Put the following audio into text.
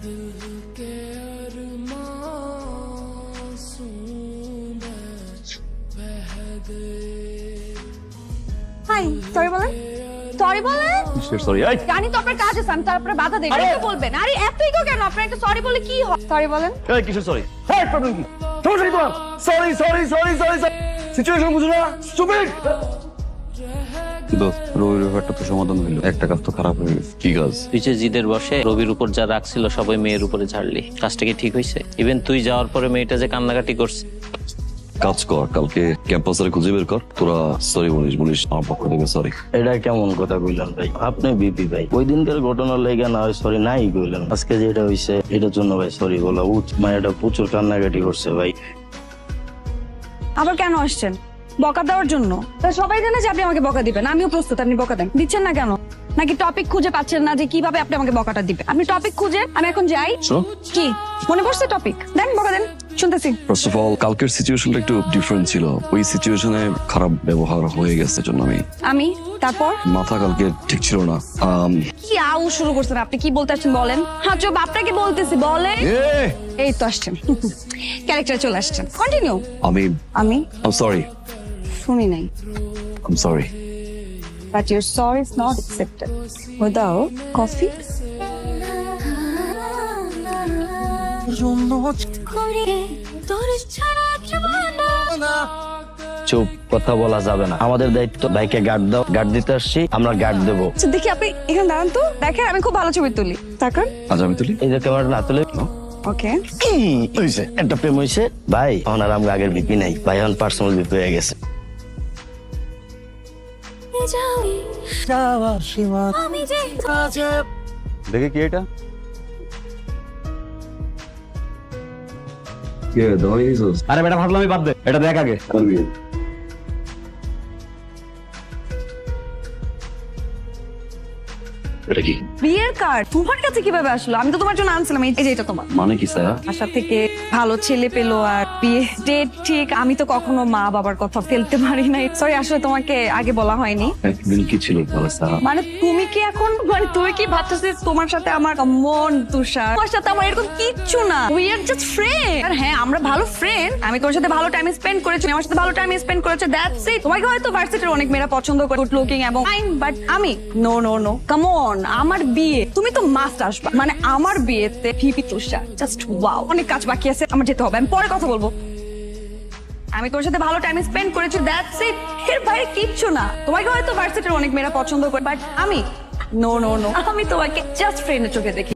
High, sorry বলেন। Sorry বলেন। Sorry জানি তো আপনার কাজ আছে, আমি তারপরে বাধা দেব। এটা বলবেন। আরে এতই তো কেন? আপনার একটা সরি বলে কি হয়? সরি বলেন। এই কিসের সরি? এই প্রবলেম কি? সমস্যা কি তোমার? Sorry sorry sorry sorry situation বুঝো না? স্টুপিড। দোস্ত, রবির ব্যাপারটা তো সমাধান হইলো, একটা কাজ তো খারাপ হয়ে গেছে। কি কাজ? তুই যে জিদের বসে রবির উপর যা রাখছিল সবাই মেয়ের উপরে ঝাড়লি, কাজটা কি ঠিক হয়েছে? ইভেন তুই যাওয়ার পরে মেয়েটা যে কান্নাকাটি করছে। কাজ কর, কালকে ক্যাম্পাসে খুঁজে বের কর, তোরা সরি বলিস আমার পক্ষ থেকে সরি। এটা কেমন কথা কইলেন ভাই? আপনি বিপি ভাই, ওই দিনকার ঘটনার লেগে না হয় সরি নাই কইলেন, আজকে যেটা হইছে এটার জন্য ভাই সরি বলা উচিত। মায়েরা প্রচুর কান্নাকাটি করছে ভাই। আবার কেন আসছেন? বকা দেওয়ার জন্য? তা সবাই জানে যে আপনি আমাকে বকা দিবেন, আমিও প্রস্তুত। আপনি বকা দেন, দিচ্ছেন না কেন? নাকি টপিক খুঁজে পাচ্ছেন না যে কিভাবে আপনি আমাকে বকাটা দিবেন? আপনি টপিক খুঁজে, আমি এখন যাই। কি মনে পড়ছে টপিক? দেন, বকা দেন, শুনতেছি। ফার্স্ট অফ অল, কালকের সিচুয়েশনটা একটু ডিফারেন্ট ছিল। ওই সিচুয়েশনে খারাপ ব্যবহার হয়ে গেছে জন্য আমি তারপর মাথা কালকে ঠিক ছিল না। কি আউ শুরু করছেন আপনি? কি বলতে আসছেন বলেন? হ্যাঁ চুপ, আপনাকে বলতেছি বলেন। এই তো আসছেন, ক্যারেক্টারে চলে আসছেন। কন্টিনিউ। আমি সরি, শুনি নাই। Sorry. But your sorry is not accepted. Without coffee? চুপ, কথা বলা যাবে না। আমাদের দায়িত্ব, বাইকে গার্ড দাও। গার্ড দিতে আসছি, আমরা গার্ড দেবো। আচ্ছা দেখি, আপনি এখানে দাঁড়ান তো, দেখেন আমি খুব ভালো ছবি তুলি। তাকান। আজ আমি তুলি। এই যে ক্যামেরা না তুলে ওকে। হইছে, একটা প্রেম হইছে ভাই। এখন আর আমরা আগের বিপি নাই ভাই, এখন পার্সোনাল বিপি হয়ে গেছে। দেখে কি এটা? আরে বেটা ভাবলাম বাদ দে, এটা দেখ আগে। এটা কি? বিয়ের কার্ড তোমার কাছে কিভাবে আসলো? আমি তো তোমার জন্য আনছিলাম। এই যে এটা তোমার। মানে কি স্যার? আশা থেকে ভালো ছেলে পেলো আর বিয়ে ডেট ঠিক। আমি তো কখনো মা বাবার কথা ফেলতে পারি নাই। সরি, আসলে তোমাকে আগে বলা হয়নি। একদিন কি ছিল তাহলে স্যার? মানে তুমি কি এখন, মানে তুমি কি ভাবতেছ তোমার সাথে আমার মন তুষার? তোমার সাথে আমার এরকম কিচ্ছু না। We are just friend. আর হ্যাঁ, আমরা ভালো ফ্রেন্ড। আমি তোমার সাথে ভালো টাইম স্পেন্ড করেছি, আমার সাথে ভালো টাইম স্পেন্ড করেছে, দ্যাটস ইট। তোমাকে হয়তো ভার্সিটির অনেক মেয়েরা পছন্দ করে, গুড লুকিং এবং ফাইন, বাট আমি no no no. Come on, আমার বিয়ে, তুমি তো মাস্ট আসবা। মানে আমার বিয়েতে ভিপি তুষার, জাস্ট ওয়াও। অনেক কাজ বাকি আছে, আমার যেতে হবে, আমি পরে কথা বলবো। আমি তোর সাথে ভালো টাইম স্পেন্ড করেছি, দ্যাটস ইট। এর বাইরে কিচ্ছু না। তোমাকে হয়তো ভার্সিটির অনেক মেয়েরা পছন্দ করে, বাট আমি নো নো নো। আমি তোমাকে জাস্ট ফ্রেন্ডের চোখে দেখি।